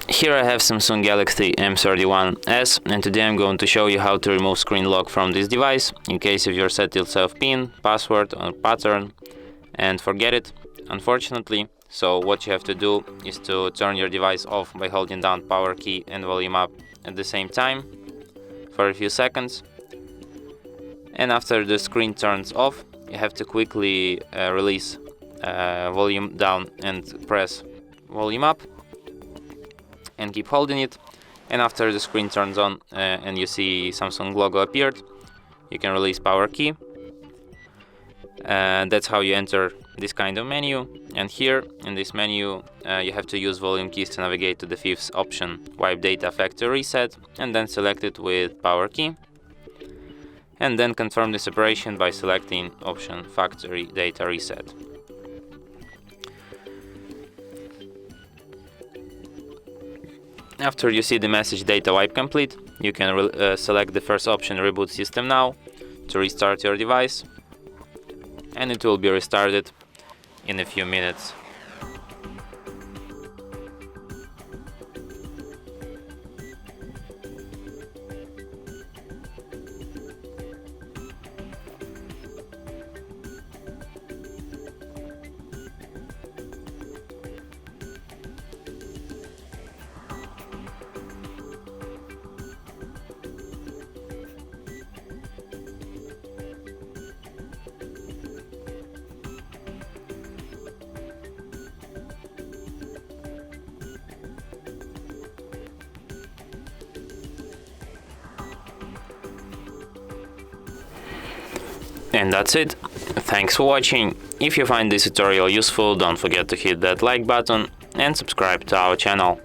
Here I have Samsung Galaxy M31s, and today I'm going to show you how to remove screen lock from this device in case if you set yourself PIN, password or pattern and forget it, unfortunately. So what you have to do is to turn your device off by holding down power key and volume up at the same time for a few seconds. And after the screen turns off, you have to quickly release volume down and press volume up and keep holding it. And after the screen turns on and you see Samsung logo appeared, you can release power key. That's how you enter this kind of menu. And here in this menu you have to use volume keys to navigate to the fifth option, wipe data factory reset, and then select it with power key. And then confirm this operation by selecting option factory data reset. After you see the message data wipe complete, you can select the first option, reboot system now, to restart your device, and it will be restarted in a few minutes. And that's it. Thanks for watching. If you find this tutorial useful, don't forget to hit that like button and subscribe to our channel.